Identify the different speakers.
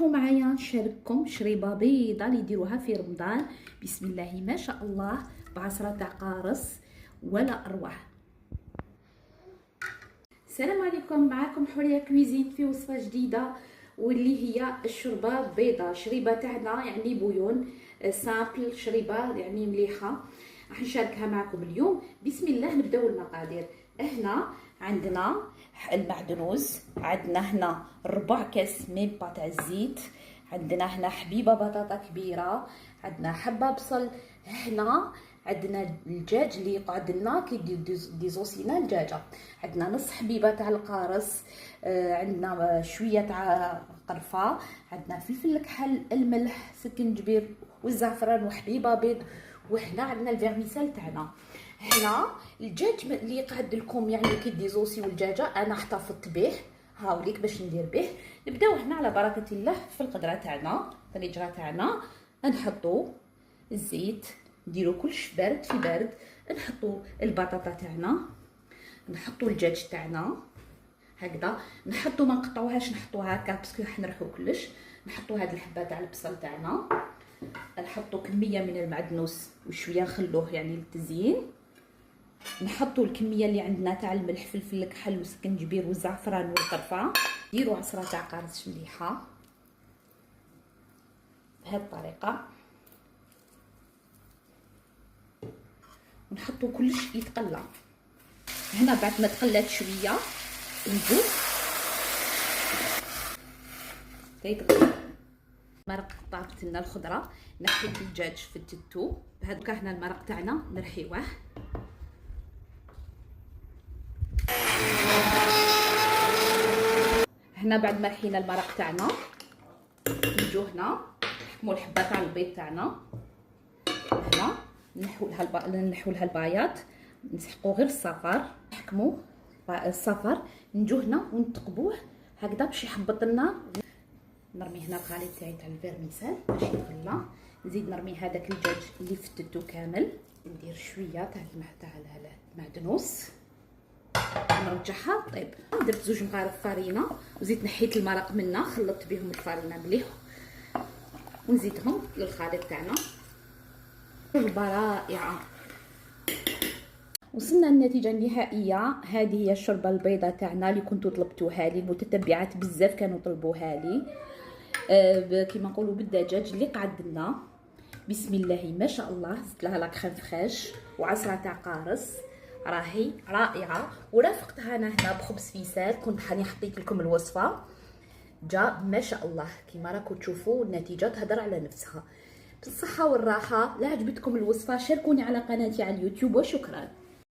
Speaker 1: روحوا معايا نشارككم شريبه بيضه اللي يديروها في رمضان. بسم الله ما شاء الله، بعصره تاع قارص ولا اروع. السلام عليكم، معكم حوريه كويزين في وصفه جديده واللي هي الشوربه بيضه. شريبه تاعنا يعني بويون سامبل، شريبه يعني مليحه راح نشاركها معكم اليوم. بسم الله نبداو المقادير. هنا عندنا المعدنوس، عندنا هنا ربع كاس ميم با تاع الزيت، عندنا هنا حبيبه بطاطا كبيره، عندنا حبه بصل، هنا عندنا الدجاج اللي يقعد لنا كي ديزوسينا الدجاجه، عندنا نص حبيبه تاع القارص، عندنا شويه تاع قرفه، عندنا فلفل الكحل، الملح، سكنجبير والزعفران وحبيبه بيض، وهنا عندنا الفيرميسال تاعنا. هنا الدجاج اللي يقعد لكم يعني كي ديزوسيو الدجاجه انا احتفظت به، هاوليك باش ندير به. نبداو هنا على بركه الله في القدره تاعنا، الطنجره تاعنا نحطوا الزيت، نديرو كلش بارد في بارد، نحطوا البطاطا تاعنا، نحطوا الدجاج تاعنا هكذا، نحطوا ما نقطعوهاش، نحطوها هكا باسكو راح نرحو كلش. نحطوا هاد الحبه تاع البصل تاعنا، نحطوا كميه من المعدنوس وشويه نخلوه يعني للتزيين، نحطوا الكميه اللي عندنا تاع الملح، فلفل الكحل والسكنجبير والزعفران والقرفه، ديروا عصره تاع قارص مليحه بهذه الطريقه، ونحطوا كلش يتقلى. هنا بعد ما تقلات شويه نزيد مرق طابت لنا الخضره، نحيت الدجاج في التتو بهذا. هنا المرق تاعنا نرحيوه، هنا بعد ما رحينا المرق تاعنا نجو هنا نحكموا الحبه تاع البيض تاعنا، هنا نحو لها البياض، نسحقوا غير الصفر، نحكموا الصفر، نجو هنا ونتقبوه هكذا باش يحبط لنا. نرمي هنا الخليط تاعي تاع الفيرميسال باش يغلى، نزيد نرمي هذاك الدجاج اللي فتتو كامل، ندير شويه تاع المعدنوس نرجعها طيب. درت 2 مغارف فرينه وزيد نحيت المرق منها، خلطت بهم الفرينه مليح ونزيدهم للخليط تاعنا. شوربه رائعه، وصلنا للنتيجه النهائيه. هذه هي الشوربه البيضاء تاعنا اللي كنتو طلبتوها لي، المتتبعات بزاف كانوا طلبوها لي كيما نقولوا بالدجاج اللي قعد لنا. بسم الله ما شاء الله، زدت لها لاكريم فريش وعصره تاع قارص، راهي رائعه. ورافقتها انا هنا بخبز فيسال، كنت حاني حطيت لكم الوصفه، جا ما شاء الله كيما راكم تشوفوا النتيجه تهضر على نفسها. بالصحه والراحه. لا عجبتكم الوصفه شاركوني على قناتي على اليوتيوب، وشكرا.